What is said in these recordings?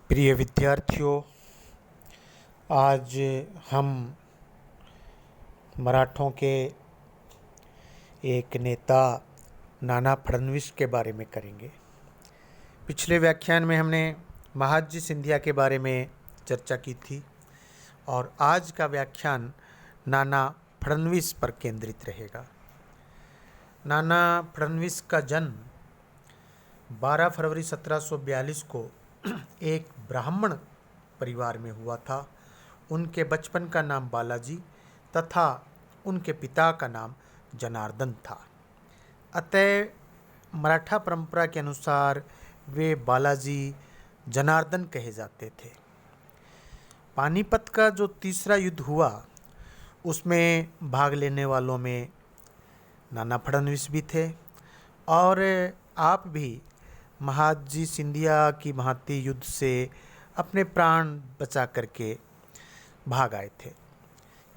प्रिय विद्यार्थियों, आज हम मराठों के एक नेता नाना फडणवीस के बारे में करेंगे। पिछले व्याख्यान में हमने महादजी सिंधिया के बारे में चर्चा की थी और आज का व्याख्यान नाना फडणवीस पर केंद्रित रहेगा। नाना फडणवीस का जन्म 12 फरवरी 1742 को एक ब्राह्मण परिवार में हुआ था। उनके बचपन का नाम बालाजी तथा उनके पिता का नाम जनार्दन था। अतः मराठा परंपरा के अनुसार वे बालाजी जनार्दन कहे जाते थे। पानीपत का जो तीसरा युद्ध हुआ उसमें भाग लेने वालों में नाना फडणवीस भी थे और आप भी महादजी सिंधिया की भांति युद्ध से अपने प्राण बचा करके भाग आए थे।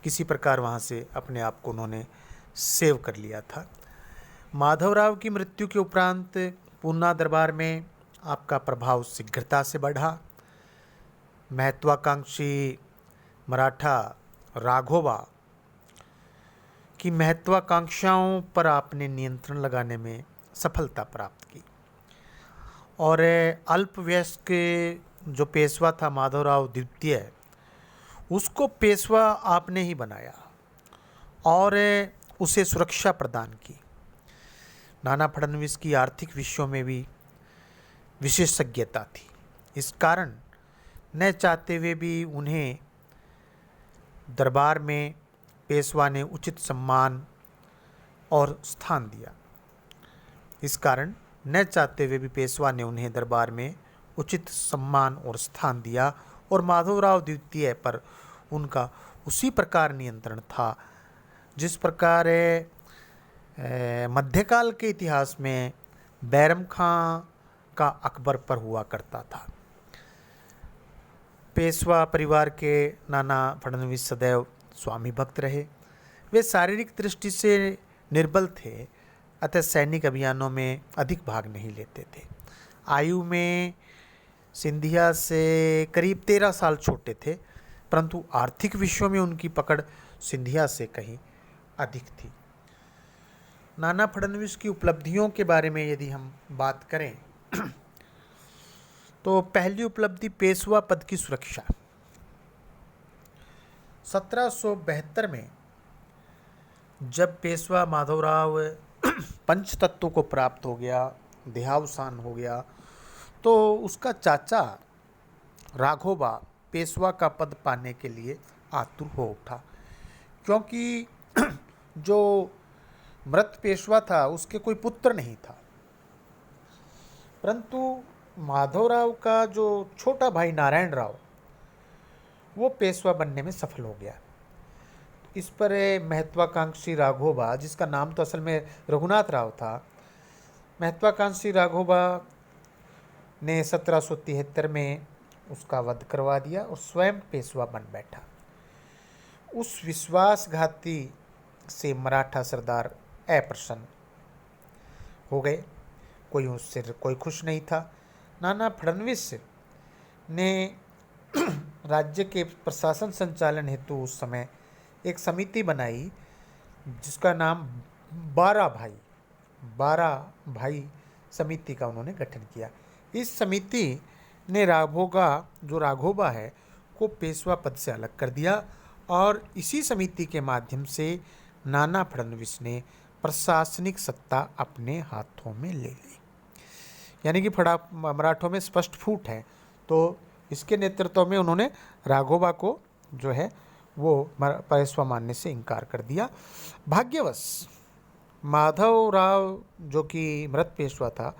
किसी प्रकार वहाँ से अपने आप को उन्होंने सेव कर लिया था। माधवराव की मृत्यु के उपरांत पूना दरबार में आपका प्रभाव शीघ्रता से बढ़ा। महत्वाकांक्षी मराठा राघोबा की महत्वाकांक्षाओं पर आपने नियंत्रण लगाने में सफलता प्राप्त की और अल्पवयस्क जो पेशवा था माधवराव द्वितीय, उसको पेशवा आपने ही बनाया और उसे सुरक्षा प्रदान की। नाना फडणवीस की आर्थिक विषयों में भी विशेषज्ञता थी। इस कारण न चाहते हुए भी उन्हें दरबार में पेशवा ने उचित सम्मान और स्थान दिया। इस कारण न चाहते हुए भी पेशवा ने उन्हें दरबार में उचित सम्मान और स्थान दिया और माधवराव द्वितीय पर उनका उसी प्रकार नियंत्रण था जिस प्रकार मध्यकाल के इतिहास में बैरम खां का अकबर पर हुआ करता था। पेशवा परिवार के नाना फडणवीस सदैव स्वामी भक्त रहे। वे शारीरिक दृष्टि से निर्बल थे, अतः सैनिक अभियानों में अधिक भाग नहीं लेते थे। आयु में सिंधिया से करीब 13 साल छोटे थे, परंतु आर्थिक विषयों में उनकी पकड़ सिंधिया से कहीं अधिक थी। नाना फडणवीस की उपलब्धियों के बारे में यदि हम बात करें तो पहली उपलब्धि पेशवा पद की सुरक्षा। 1772 में जब पेशवा माधवराव पंचतत्व को प्राप्त हो गया, देहावसान हो गया, तो उसका चाचा राघोबा पेशवा का पद पाने के लिए आतुर हो उठा, क्योंकि जो मृत पेशवा था उसके कोई पुत्र नहीं था। परंतु माधवराव का जो छोटा भाई नारायण राव वो पेशवा बनने में सफल हो गया। इस पर महत्वाकांक्षी राघोबा, जिसका नाम तो असल में रघुनाथ राव था, महत्वाकांक्षी राघोबा ने 1773 में उसका वध करवा दिया और स्वयं पेशवा बन बैठा। उस विश्वासघाती से मराठा सरदार अप्रसन्न हो गए। कोई खुश नहीं था। नाना फडणवीस ने राज्य के प्रशासन संचालन हेतु उस समय एक समिति बनाई जिसका नाम 12 भाई समिति का उन्होंने गठन किया। इस समिति ने राघोबा है को पेशवा पद से अलग कर दिया और इसी समिति के माध्यम से नाना फडणवीस ने प्रशासनिक सत्ता अपने हाथों में ले ली। यानी कि मराठों में स्पष्ट फूट है, तो इसके नेतृत्व में उन्होंने राघोबा को जो है वो पेशवा मानने से इनकार कर दिया। भाग्यवश माधवराव जो कि मृत पेशवा था,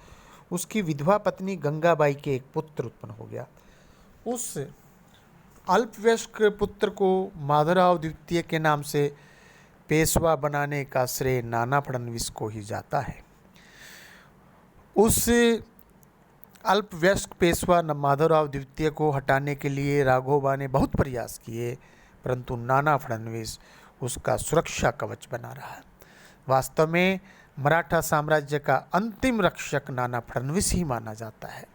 उसकी विधवा पत्नी गंगाबाई के एक पुत्र उत्पन्न हो गया। उस अल्पवयस्क पुत्र को माधवराव द्वितीय के नाम से पेशवा बनाने का श्रेय नाना फडणवीस को ही जाता है। उस अल्पवयस्क पेशवा माधवराव द्वितीय को हटाने के लिए राघोबा ने बहुत प्रयास किए, परंतु नाना फडणवीस उसका सुरक्षा कवच बना रहा। वास्तव में मराठा साम्राज्य का अंतिम रक्षक नाना फडणवीस ही माना जाता है।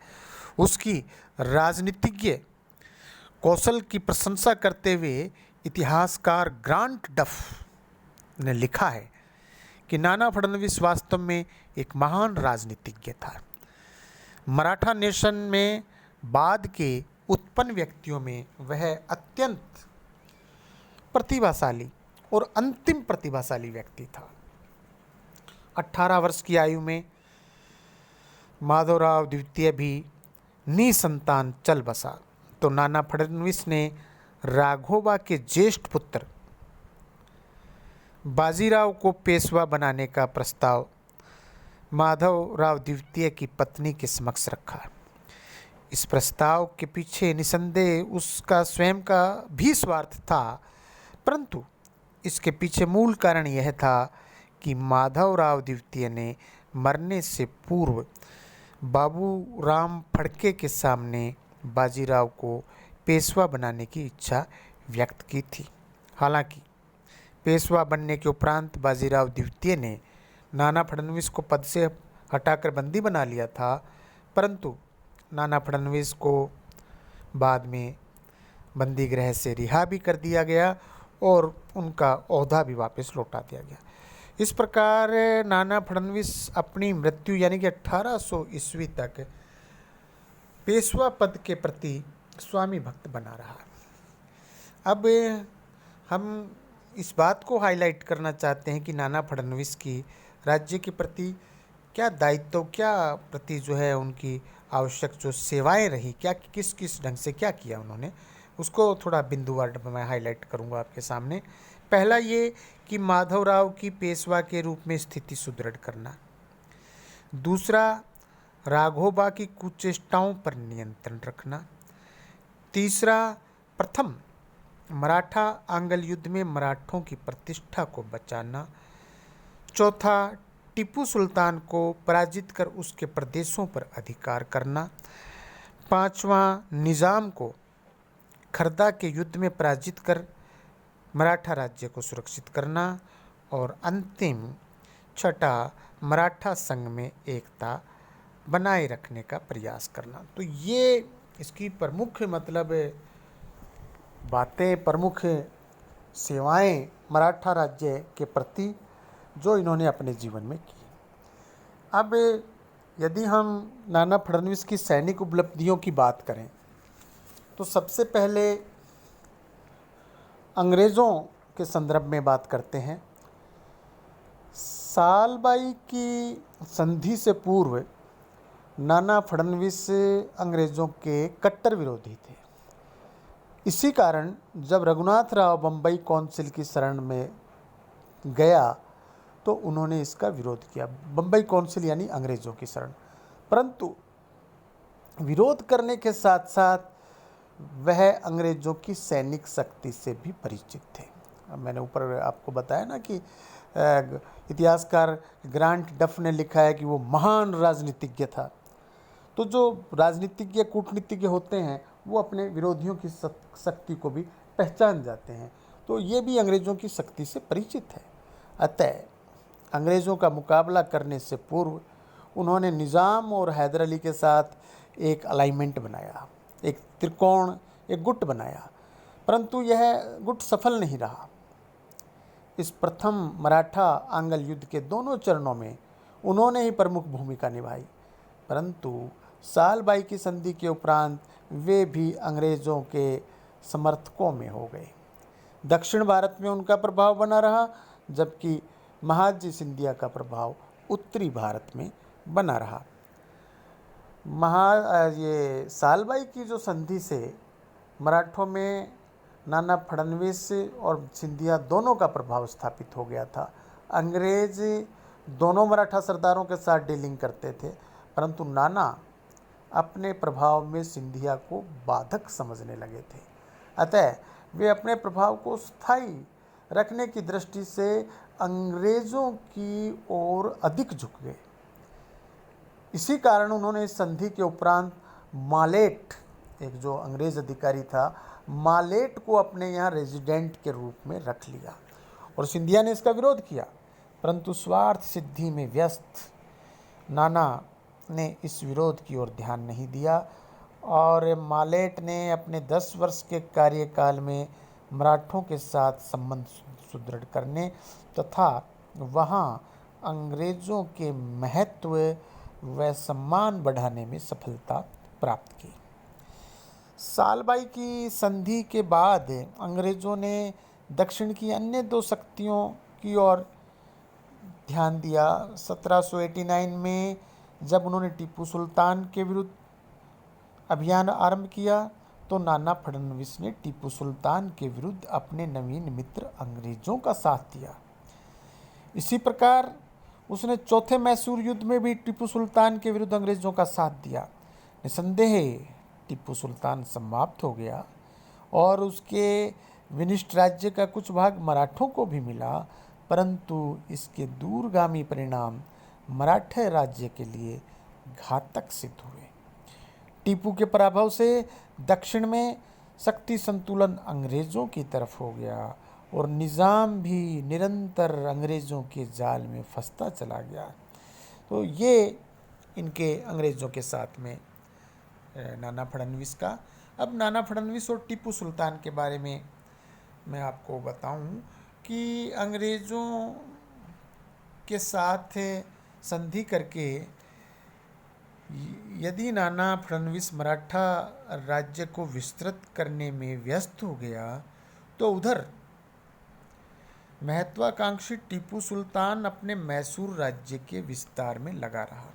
उसकी राजनीतिज्ञ कौशल की प्रशंसा करते हुए इतिहासकार ग्रांट डफ ने लिखा है कि नाना फडणवीस वास्तव में एक महान राजनीतिज्ञ था। मराठा नेशन में बाद के उत्पन्न व्यक्तियों में वह अत्यंत प्रतिभाशाली और अंतिम प्रतिभाशाली व्यक्ति था। 18 वर्ष की आयु में माधवराव द्वितीय भी निसंतान चल बसा तो नाना फडणवीस ने राघोबा के ज्येष्ठ पुत्र बाजीराव को पेशवा बनाने का प्रस्ताव माधवराव द्वितीय की पत्नी के समक्ष रखा। इस प्रस्ताव के पीछे निसंदेह उसका स्वयं का भी स्वार्थ था, परंतु इसके पीछे मूल कारण यह था कि माधवराव द्वितीय ने मरने से पूर्व बाबूराम फड़के के सामने बाजीराव को पेशवा बनाने की इच्छा व्यक्त की थी। हालांकि पेशवा बनने के उपरांत बाजीराव द्वितीय ने नाना फडणवीस को पद से हटाकर बंदी बना लिया था, परंतु नाना फडणवीस को बाद में बंदी गृह से रिहा भी कर दिया गया और उनका ओहदा भी वापस लौटा दिया गया। इस प्रकार नाना फडणवीस अपनी मृत्यु यानी कि 1800 ईस्वी तक पेशवा पद के प्रति स्वामी भक्त बना रहा। अब हम इस बात को हाईलाइट करना चाहते हैं कि नाना फडणवीस की राज्य के प्रति क्या दायित्व, क्या प्रति जो है उनकी आवश्यक जो सेवाएं रही, क्या किस किस ढंग से क्या किया उन्होंने, उसको थोड़ा बिंदुवार मैं हाईलाइट करूंगा आपके सामने। पहला ये कि माधवराव की पेशवा के रूप में स्थिति सुदृढ़ करना। दूसरा, राघोबा की कुचेष्टाओं पर नियंत्रण रखना। तीसरा, प्रथम मराठा आंग्ल युद्ध में मराठों की प्रतिष्ठा को बचाना। चौथा, टीपू सुल्तान को पराजित कर उसके प्रदेशों पर अधिकार करना। पांचवा, निज़ाम को खरदा के युद्ध में पराजित कर मराठा राज्य को सुरक्षित करना। और अंतिम छठा, मराठा संघ में एकता बनाए रखने का प्रयास करना। तो ये इसकी प्रमुख मतलब बातें, प्रमुख सेवाएं मराठा राज्य के प्रति जो इन्होंने अपने जीवन में की। अब यदि हम नाना फडणवीस की सैनिक उपलब्धियों की बात करें तो सबसे पहले अंग्रेज़ों के संदर्भ में बात करते हैं। सालबाई की संधि से पूर्व नाना फडणवीस अंग्रेज़ों के कट्टर विरोधी थे। इसी कारण जब रघुनाथ राव बम्बई काउंसिल की शरण में गया तो उन्होंने इसका विरोध किया। बम्बई काउंसिल यानी अंग्रेज़ों की शरण। परंतु विरोध करने के साथ साथ वह अंग्रेज़ों की सैनिक शक्ति से भी परिचित थे। अब मैंने ऊपर आपको बताया ना कि इतिहासकार ग्रांट डफ ने लिखा है कि वो महान राजनीतिज्ञ था। तो जो राजनीतिज्ञ, कूटनीतिज्ञ होते हैं वो अपने विरोधियों की शक्ति को भी पहचान जाते हैं। तो ये भी अंग्रेज़ों की शक्ति से परिचित है। अतः अंग्रेज़ों का मुकाबला करने से पूर्व उन्होंने निज़ाम और हैदर अली के साथ एक अलाइनमेंट बनाया, एक त्रिकोण, एक गुट बनाया, परंतु यह गुट सफल नहीं रहा। इस प्रथम मराठा आंग्ल युद्ध के दोनों चरणों में उन्होंने ही प्रमुख भूमिका निभाई, परंतु सालबाई की संधि के उपरांत वे भी अंग्रेज़ों के समर्थकों में हो गए। दक्षिण भारत में उनका प्रभाव बना रहा, जबकि महादजी सिंधिया का प्रभाव उत्तरी भारत में बना रहा। ये सालबाई की जो संधि से मराठों में नाना फडणवीस और सिंधिया दोनों का प्रभाव स्थापित हो गया था। अंग्रेज दोनों मराठा सरदारों के साथ डीलिंग करते थे, परंतु नाना अपने प्रभाव में सिंधिया को बाधक समझने लगे थे। अतः वे अपने प्रभाव को स्थायी रखने की दृष्टि से अंग्रेज़ों की ओर अधिक झुक गए। इसी कारण उन्होंने इस संधि के उपरांत मालेट, एक जो अंग्रेज़ अधिकारी था, मालेट को अपने यहाँ रेजिडेंट के रूप में रख लिया और सिंधिया ने इसका विरोध किया, परंतु स्वार्थ सिद्धि में व्यस्त नाना ने इस विरोध की ओर ध्यान नहीं दिया और मालेट ने अपने 10 वर्ष के कार्यकाल में मराठों के साथ संबंध सुदृढ़ करने तथा वहां अंग्रेज़ों के महत्व व सम्मान बढ़ाने में सफलता प्राप्त की। सालबाई की संधि के बाद अंग्रेज़ों ने दक्षिण की अन्य दो शक्तियों की ओर ध्यान दिया। 1789 में जब उन्होंने टीपू सुल्तान के विरुद्ध अभियान आरंभ किया तो नाना फडणवीस ने टीपू सुल्तान के विरुद्ध अपने नवीन मित्र अंग्रेज़ों का साथ दिया। इसी प्रकार उसने चौथे मैसूर युद्ध में भी टीपू सुल्तान के विरुद्ध अंग्रेज़ों का साथ दिया। निसंदेह टीपू सुल्तान समाप्त हो गया और उसके विनिष्ट राज्य का कुछ भाग मराठों को भी मिला, परंतु इसके दूरगामी परिणाम मराठा राज्य के लिए घातक सिद्ध हुए। टीपू के पराभव से दक्षिण में शक्ति संतुलन अंग्रेज़ों की तरफ हो गया और निज़ाम भी निरंतर अंग्रेज़ों के जाल में फंसता चला गया। तो ये इनके अंग्रेज़ों के साथ में नाना फडणवीस का। अब नाना फडणवीस और टीपू सुल्तान के बारे में मैं आपको बताऊं कि अंग्रेज़ों के साथ संधि करके यदि नाना फडणवीस मराठा राज्य को विस्तृत करने में व्यस्त हो गया तो उधर महत्वाकांक्षी टीपू सुल्तान अपने मैसूर राज्य के विस्तार में लगा रहा।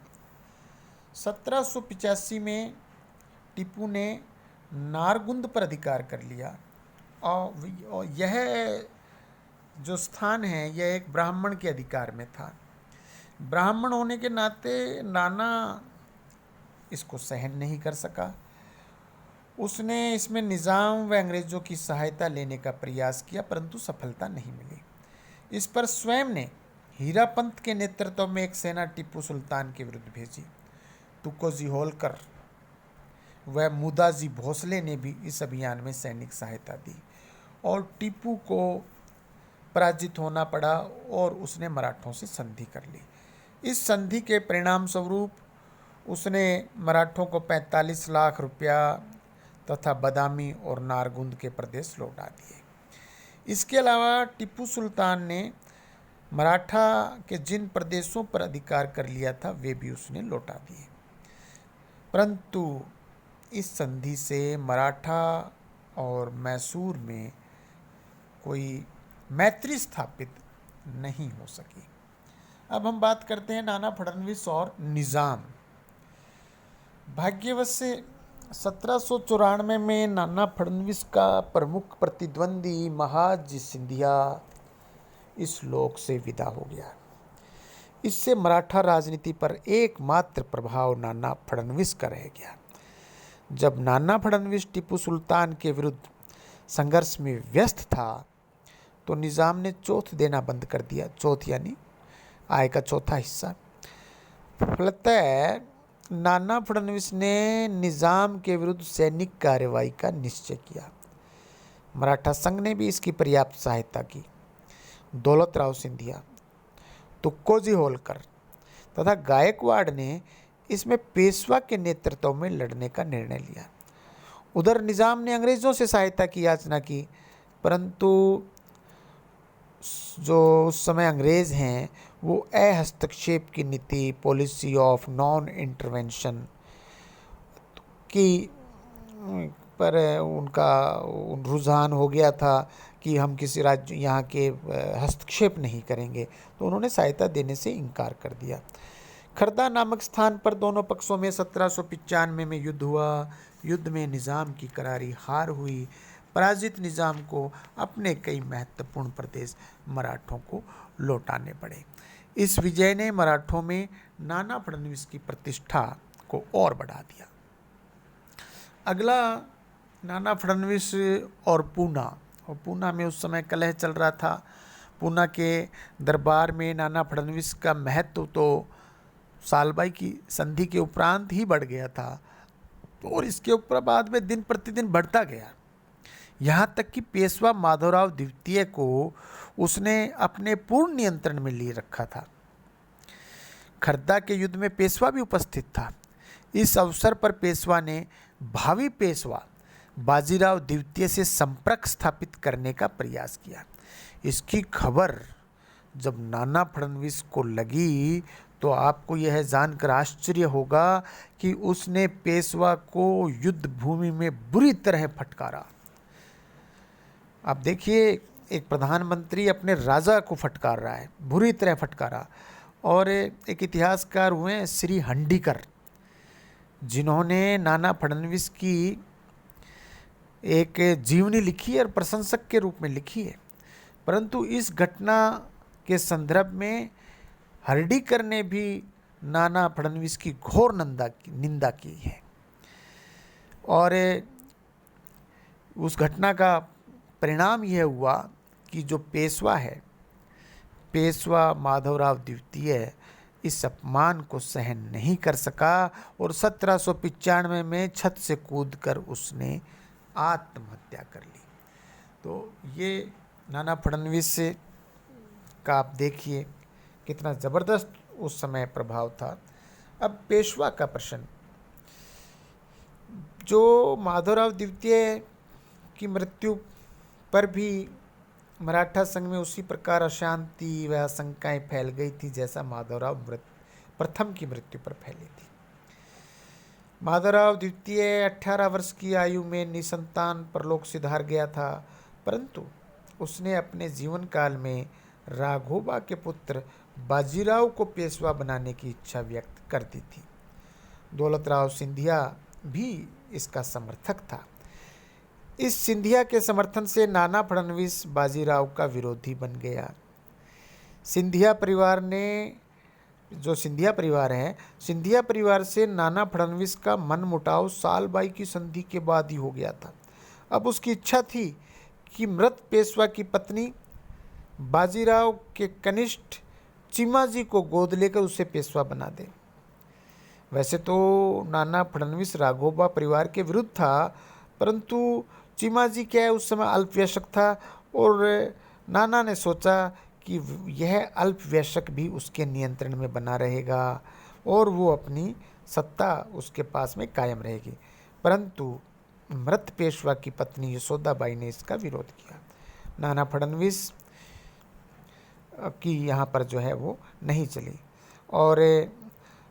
1785 में टीपू ने नारगुंद पर अधिकार कर लिया और यह जो स्थान है यह एक ब्राह्मण के अधिकार में था। ब्राह्मण होने के नाते नाना इसको सहन नहीं कर सका। उसने इसमें निज़ाम व अंग्रेज़ों की सहायता लेने का प्रयास किया, परंतु सफलता नहीं मिली। इस पर स्वयं ने हीरापंत के नेतृत्व में एक सेना टीपू सुल्तान के विरुद्ध भेजी। तुकोजी होलकर व मुदाजी भोसले ने भी इस अभियान में सैनिक सहायता दी और टीपू को पराजित होना पड़ा और उसने मराठों से संधि कर ली। इस संधि के परिणाम स्वरूप उसने मराठों को 45 लाख रुपया तथा बदामी और नारगुंद के प्रदेश लौटा दिए। इसके अलावा टीपू सुल्तान ने मराठा के जिन प्रदेशों पर अधिकार कर लिया था वे भी उसने लौटा दिए, परंतु इस संधि से मराठा और मैसूर में कोई मैत्री स्थापित नहीं हो सकी। अब हम बात करते हैं नाना फडणवीस और निज़ाम। भाग्यवश से 1794 में नाना फडणवीस का प्रमुख प्रतिद्वंदी महाजी सिंधिया इस लोक से विदा हो गया। इससे मराठा राजनीति पर एकमात्र प्रभाव नाना फडणवीस का रह गया। जब नाना फडणवीस टीपू सुल्तान के विरुद्ध संघर्ष में व्यस्त था तो निज़ाम ने चौथ देना बंद कर दिया। चौथ यानी आय का चौथा हिस्सा। फलतः नाना फडणवीस ने निज़ाम के विरुद्ध सैनिक कार्रवाई का निश्चय किया। मराठा संघ ने भी इसकी पर्याप्त सहायता की। दौलतराव सिंधिया, तुक्कोजी होलकर तथा गायकवाड़ ने इसमें पेशवा के नेतृत्व में लड़ने का निर्णय लिया। उधर निज़ाम ने अंग्रेज़ों से सहायता की याचना की, परंतु जो उस समय अंग्रेज़ हैं वो हस्तक्षेप की नीति, पॉलिसी ऑफ नॉन इंटरवेंशन की पर उनका रुझान हो गया था कि हम किसी राज्य यहाँ के हस्तक्षेप नहीं करेंगे, तो उन्होंने सहायता देने से इनकार कर दिया। खरदा नामक स्थान पर दोनों पक्षों में 1795 में युद्ध हुआ। युद्ध में निज़ाम की करारी हार हुई। पराजित निज़ाम को अपने कई महत्वपूर्ण प्रदेश मराठों को लौटाने पड़े। इस विजय ने मराठों में नाना फडणवीस की प्रतिष्ठा को और बढ़ा दिया। अगला नाना फडणवीस और पूना। और पूना में उस समय कलह चल रहा था। पूना के दरबार में नाना फडणवीस का महत्व तो सालबाई की संधि के उपरांत ही बढ़ गया था और इसके ऊपर बाद में दिन प्रतिदिन बढ़ता गया। यहाँ तक कि पेशवा माधवराव द्वितीय को उसने अपने पूर्ण नियंत्रण में लिए रखा था। खरदा के युद्ध में पेशवा भी उपस्थित था। इस अवसर पर पेशवा ने भावी पेशवा बाजीराव द्वितीय से संपर्क स्थापित करने का प्रयास किया। इसकी खबर जब नाना फडणवीस को लगी तो आपको यह जानकर आश्चर्य होगा कि उसने पेशवा को युद्ध भूमि में बुरी तरह फटकारा। आप देखिए, एक प्रधानमंत्री अपने राजा को फटकार रहा है, बुरी तरह फटकारा। और एक इतिहासकार हुए श्री हंडीकर, जिन्होंने नाना फडणवीस की एक जीवनी लिखी है और प्रशंसक के रूप में लिखी है, परंतु इस घटना के संदर्भ में हर्डीकर ने भी नाना फडणवीस की घोर निंदा की है। और उस घटना का परिणाम यह हुआ कि जो पेशवा है, पेशवा माधवराव द्वितीय, इस अपमान को सहन नहीं कर सका और 1795 में छत से कूदकर उसने आत्महत्या कर ली। तो ये नाना फडणवीस का आप देखिए कितना ज़बरदस्त उस समय प्रभाव था। अब पेशवा का प्रश्न, जो माधवराव द्वितीय की मृत्यु पर भी मराठा संघ में उसी प्रकार अशांति व आशंकाएं फैल गई थी जैसा माधवराव प्रथम की मृत्यु पर फैली थी। माधवराव द्वितीय 18 वर्ष की आयु में निसंतान परलोक सिधार गया था, परंतु उसने अपने जीवन काल में राघोबा के पुत्र बाजीराव को पेशवा बनाने की इच्छा व्यक्त कर दी थी। दौलतराव सिंधिया भी इसका समर्थक था। इस सिंधिया के समर्थन से नाना फडणवीस बाजीराव का विरोधी बन गया। सिंधिया परिवार से नाना फडणवीस का मनमुटाव सालबाई की संधि के बाद ही हो गया था। अब उसकी इच्छा थी कि मृत पेशवा की पत्नी बाजीराव के कनिष्ठ चिमाजी को गोद लेकर उसे पेशवा बना दे। वैसे तो नाना फडणवीस राघोबा परिवार के विरुद्ध था, परंतु चिमाजी क्या है, उस समय अल्पवयस्क था और नाना ने सोचा कि यह अल्पवयस्क भी उसके नियंत्रण में बना रहेगा और वो अपनी सत्ता उसके पास में कायम रहेगी। परंतु मृत पेशवा की पत्नी यशोदाबाई ने इसका विरोध किया। नाना फडणवीस की यहाँ पर जो है वो नहीं चली। और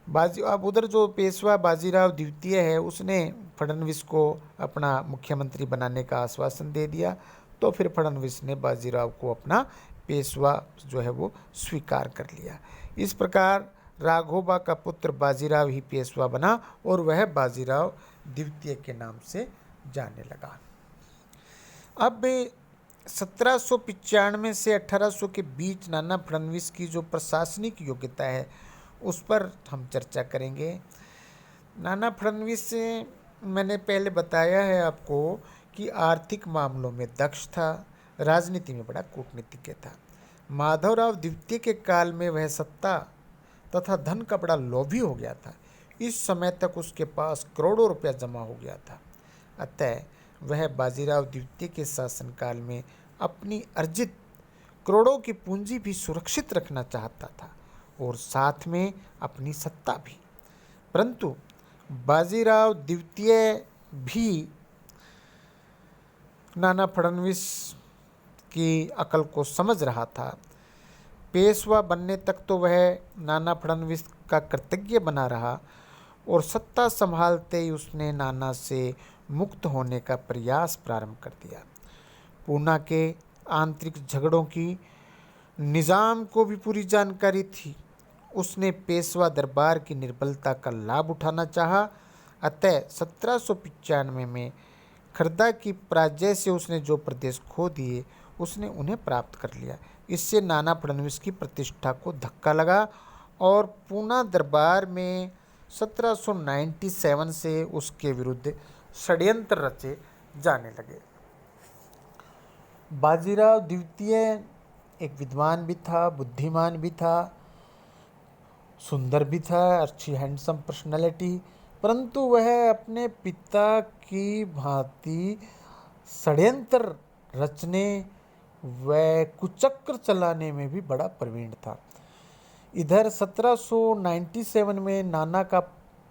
अब उधर जो पेशवा बाजीराव द्वितीय है, उसने फडणवीस को अपना मुख्यमंत्री बनाने का आश्वासन दे दिया, तो फिर फडणवीस ने बाजीराव को अपना पेशवा जो है वो स्वीकार कर लिया। इस प्रकार राघोबा का पुत्र बाजीराव ही पेशवा बना और वह बाजीराव द्वितीय के नाम से जाने लगा। अब 1795 से 1800 के बीच नाना फडणवीस की जो प्रशासनिक योग्यता है उस पर हम चर्चा करेंगे। नाना फडणवीस से मैंने पहले बताया है आपको कि आर्थिक मामलों में दक्ष था, राजनीति में बड़ा कूटनीतिज्ञ था। माधवराव द्वितीय के काल में वह सत्ता तथा धन का बड़ा लोभी हो गया था। इस समय तक उसके पास करोड़ों रुपया जमा हो गया था। अतः वह बाजीराव द्वितीय के शासनकाल में अपनी अर्जित करोड़ों की पूंजी भी सुरक्षित रखना चाहता था और साथ में अपनी सत्ता भी। परंतु बाजीराव द्वितीय भी नाना फडणवीस की अकल को समझ रहा था। पेशवा बनने तक तो वह नाना फडणवीस का कृतज्ञ बना रहा और सत्ता संभालते ही उसने नाना से मुक्त होने का प्रयास प्रारंभ कर दिया। पूना के आंतरिक झगड़ों की निज़ाम को भी पूरी जानकारी थी। उसने पेशवा दरबार की निर्बलता का लाभ उठाना चाहा। अतः 1795 में खर्दा की पराजय से उसने जो प्रदेश खो दिए उसने उन्हें प्राप्त कर लिया। इससे नाना फडणवीस की प्रतिष्ठा को धक्का लगा और पूना दरबार में 1797 से उसके विरुद्ध षड्यंत्र रचे जाने लगे। बाजीराव द्वितीय एक विद्वान भी था, बुद्धिमान भी था, सुंदर भी था, अच्छी हैंडसम पर्सनालिटी, परंतु वह अपने पिता की भांति षड्यंत्र रचने व कुचक्र चलाने में भी बड़ा प्रवीण था। इधर 1797 में नाना का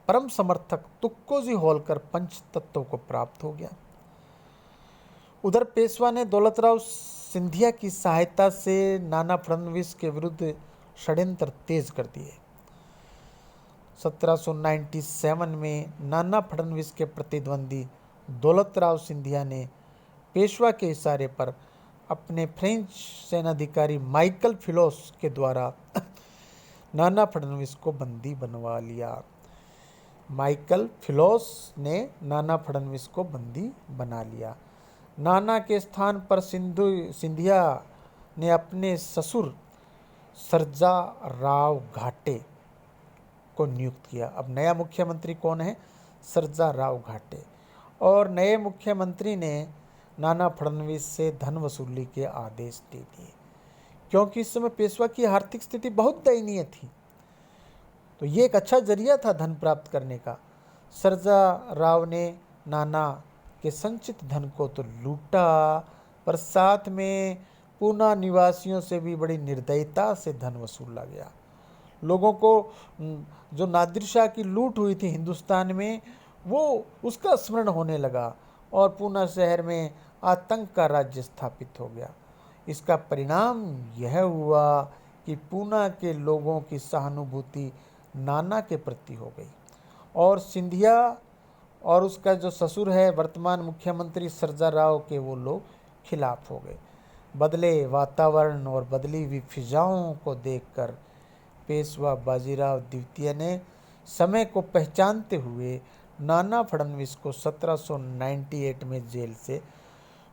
परम समर्थक तुक्कोजी होलकर पंच तत्व को प्राप्त हो गया। उधर पेशवा ने दौलतराव सिंधिया की सहायता से नाना फडणवीस के विरुद्ध षड्यंत्र तेज कर दिए। 1797 में नाना फडणवीस के प्रतिद्वंदी दौलतराव सिंधिया ने पेशवा के इशारे पर अपने फ्रेंच सेनाधिकारी माइकल फिलोस के द्वारा नाना फडणवीस को बंदी बनवा लिया। माइकल फिलोस ने नाना फडणवीस को बंदी बना लिया। नाना के स्थान पर सिंधिया ने अपने ससुर सर्जा राव घाटे को नियुक्त किया। अब नया मुख्यमंत्री कौन है? सर्जा राव घाटे। और नए मुख्यमंत्री ने नाना फडणवीस से धन वसूली के आदेश दे दिए, क्योंकि इस समय पेशवा की आर्थिक स्थिति बहुत दयनीय थी, तो ये एक अच्छा जरिया था धन प्राप्त करने का। सर्जा राव ने नाना के संचित धन को तो लूटा, पर साथ में पूना निवासियों से भी बड़ी निर्दयता से धन वसूला गया। लोगों को जो नादिर शाह की लूट हुई थी हिंदुस्तान में, वो उसका स्मरण होने लगा और पूना शहर में आतंक का राज्य स्थापित हो गया। इसका परिणाम यह हुआ कि पूना के लोगों की सहानुभूति नाना के प्रति हो गई और सिंधिया और उसका जो ससुर है वर्तमान मुख्यमंत्री सर्जा राव के, वो लोग खिलाफ हो गए। बदले वातावरण और बदली हुई फिजाओं को देखकर पेशवा बाजीराव द्वितीय ने समय को पहचानते हुए नाना फडणवीस को 1798 में जेल से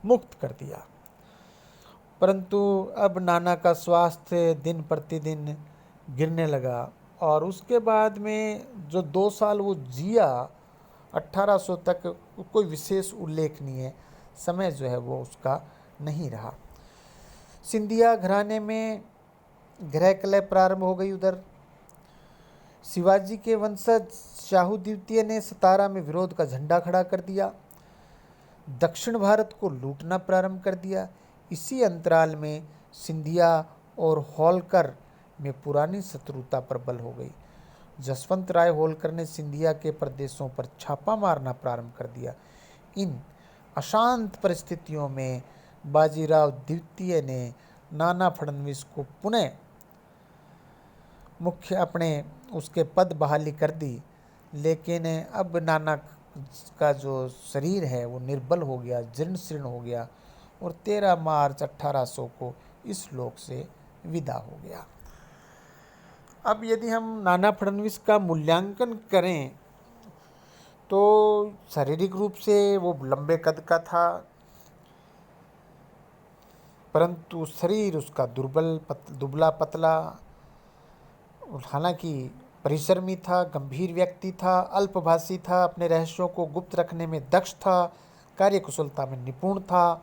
मुक्त कर दिया। परंतु अब नाना का स्वास्थ्य दिन प्रतिदिन गिरने लगा और उसके बाद में जो 2 साल वो जिया 1800 तक, कोई विशेष उल्लेखनीय समय जो है वो उसका नहीं रहा। सिंधिया घराने में गृह कलह प्रारंभ हो गई। उधर शिवाजी के वंशज शाहू द्वितीय ने सतारा में विरोध का झंडा खड़ा कर दिया, दक्षिण भारत को लूटना प्रारंभ कर दिया। इसी अंतराल में सिंधिया और होलकर में पुरानी शत्रुता प्रबल हो गई। जसवंत राय होलकर ने सिंधिया के प्रदेशों पर छापा मारना प्रारंभ कर दिया। इन अशांत परिस्थितियों में बाजीराव द्वितीय ने नाना फडणवीस को पुनः मुख्य अपने उसके पद बहाली कर दी, लेकिन अब नाना का जो शरीर है वो निर्बल हो गया, जीर्ण शीर्ण हो गया और 13 मार्च 1800 को इस लोक से विदा हो गया। अब यदि हम नाना फडणवीस का मूल्यांकन करें तो शारीरिक रूप से वो लंबे कद का था, परंतु शरीर उसका दुबला पतला, हालांकि परिश्रमी था, गंभीर व्यक्ति था, अल्पभाषी था, अपने रहस्यों को गुप्त रखने में दक्ष था, कार्यकुशलता में निपुण था,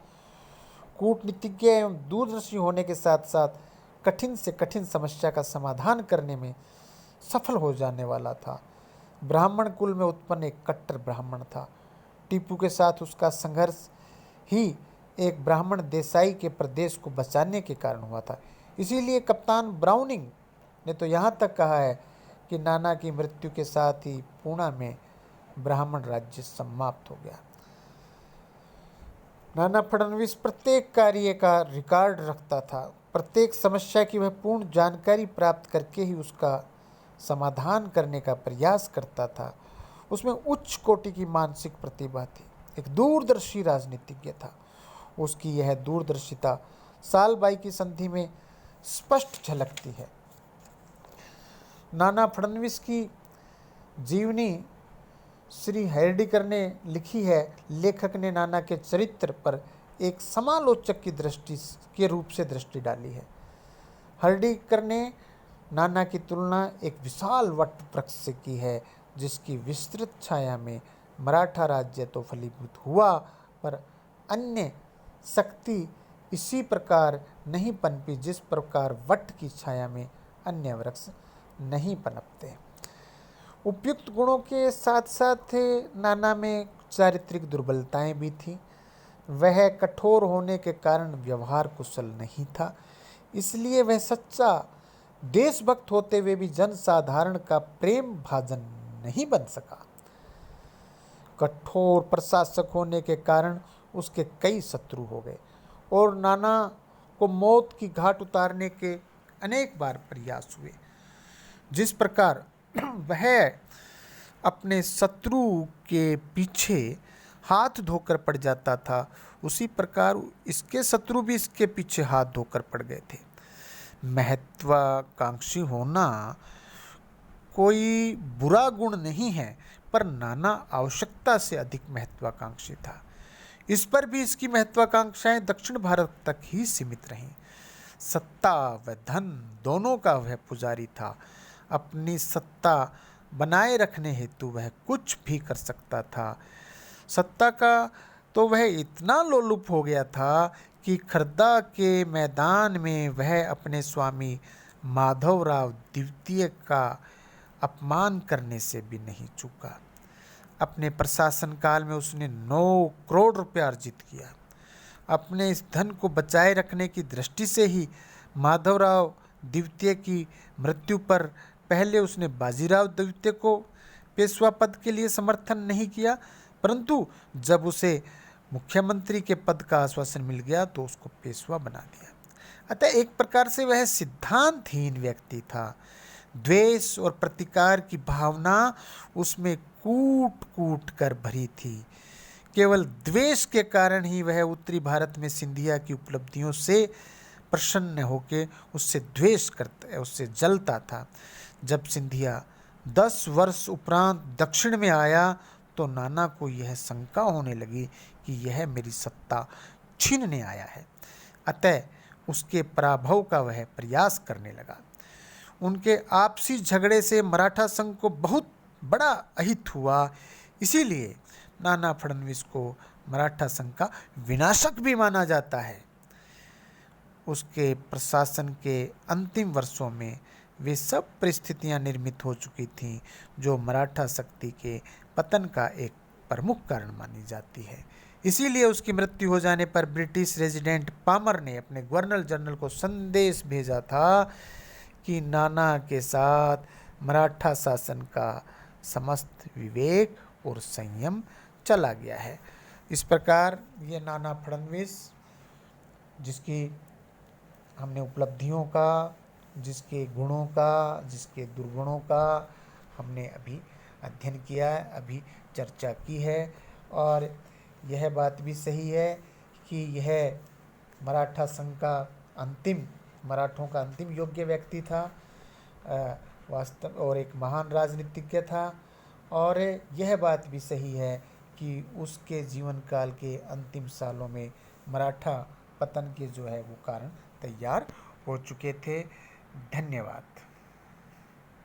कूटनीतिज्ञ एवं दूरदर्शी होने के साथ साथ कठिन से कठिन समस्या का समाधान करने में सफल हो जाने वाला था। ब्राह्मण कुल में उत्पन्न एक कट्टर ब्राह्मण था। टीपू के साथ उसका संघर्ष ही एक ब्राह्मण देसाई के प्रदेश को बचाने के कारण हुआ था। इसीलिए कप्तान ब्राउनिंग ने तो यहाँ तक कहा है कि नाना की मृत्यु के साथ ही पूना में ब्राह्मण राज्य समाप्त हो गया। नाना फडणवीस प्रत्येक कार्य का रिकॉर्ड रखता था, प्रत्येक समस्या की वह पूर्ण जानकारी प्राप्त करके ही उसका समाधान करने का प्रयास करता था। उसमें उच्च कोटि की मानसिक प्रतिभा थी, एक दूरदर्शी राजनीतिज्ञ था। उसकी यह दूरदर्शिता सालबाई की संधि में स्पष्ट झलकती है। नाना फडणवीस की जीवनी श्री हर्डीकर ने लिखी है। लेखक ने नाना के चरित्र पर एक समालोचक की दृष्टि के रूप से दृष्टि डाली है। हर्डीकर ने नाना की तुलना एक विशाल वट वृक्ष से की है, जिसकी विस्तृत छाया में मराठा राज्य तो फलीभूत हुआ, पर अन्य शक्ति इसी प्रकार नहीं पनपी जिस प्रकार वट की छाया में अन्य वृक्ष नहीं पनपते। उपयुक्त गुणों के साथ साथ नाना में चारित्रिक दुर्बलताएं भी थीं। वह कठोर होने के कारण व्यवहार कुशल नहीं था, इसलिए वह सच्चा देशभक्त होते हुए भी जनसाधारण का प्रेम भाजन नहीं बन सका। कठोर प्रशासक होने के कारण उसके कई शत्रु हो गए और नाना को मौत की घाट उतारने के अनेक बार प्रयास हुए। जिस प्रकार वह अपने शत्रु के पीछे हाथ धोकर पड़ जाता था, उसी प्रकार इसके शत्रु भी इसके पीछे हाथ धोकर पड़ गए थे। महत्वाकांक्षी होना कोई बुरा गुण नहीं है, पर नाना आवश्यकता से अधिक महत्वाकांक्षी था। इस पर भी इसकी महत्वाकांक्षाएं दक्षिण भारत तक ही सीमित रहीं। सत्ता व धन दोनों का वह पुजारी था। अपनी सत्ता बनाए रखने हेतु वह कुछ भी कर सकता था। सत्ता का तो वह इतना लोलुप हो गया था कि खर्दा के मैदान में वह अपने स्वामी माधवराव द्वितीय का अपमान करने से भी नहीं चूका। अपने प्रशासन काल में उसने 9 करोड़ रुपया अर्जित किया। अपने इस धन को बचाए रखने की दृष्टि से ही माधवराव द्वितीय की मृत्यु पर पहले उसने बाजीराव द्वितीय को पेशवा पद के लिए समर्थन नहीं किया, परंतु जब उसे मुख्यमंत्री के पद का आश्वासन मिल गया तो उसको पेशवा बना दिया। अतः एक प्रकार से वह सिद्धांतहीन व्यक्ति था। द्वेष और प्रतिकार की भावना उसमें कूट कूट कर भरी थी। केवल द्वेष के कारण ही वह उत्तरी भारत में सिंधिया की उपलब्धियों से प्रसन्न होकर उससे द्वेष करता, उससे जलता था। जब सिंधिया 10 वर्ष उपरांत दक्षिण में आया तो नाना को यह शंका होने लगी कि यह मेरी सत्ता छीनने आया है। अतः उसके पराभव का वह प्रयास करने लगा। उनके आपसी झगड़े से मराठा संघ को बहुत बड़ा अहित हुआ। इसीलिए नाना फडणवीस को मराठा संघ का विनाशक भी माना जाता है। उसके प्रशासन के अंतिम वर्षों में वे सब परिस्थितियां निर्मित हो चुकी थीं जो मराठा शक्ति के पतन का एक प्रमुख कारण मानी जाती है। इसीलिए उसकी मृत्यु हो जाने पर ब्रिटिश रेजिडेंट पामर ने अपने गवर्नर जनरल को संदेश भेजा था कि नाना के साथ मराठा शासन का समस्त विवेक और संयम चला गया है। इस प्रकार ये नाना फडणवीस, जिसकी हमने उपलब्धियों का, जिसके गुणों का, जिसके दुर्गुणों का हमने अभी अध्ययन किया है, अभी चर्चा की है। और यह बात भी सही है कि यह मराठा संघ का मराठों का अंतिम योग्य व्यक्ति था वास्तव, और एक महान राजनीतिज्ञ था। और यह बात भी सही है कि उसके जीवन काल के अंतिम सालों में मराठा पतन के जो है वो कारण तैयार हो चुके थे। धन्यवाद।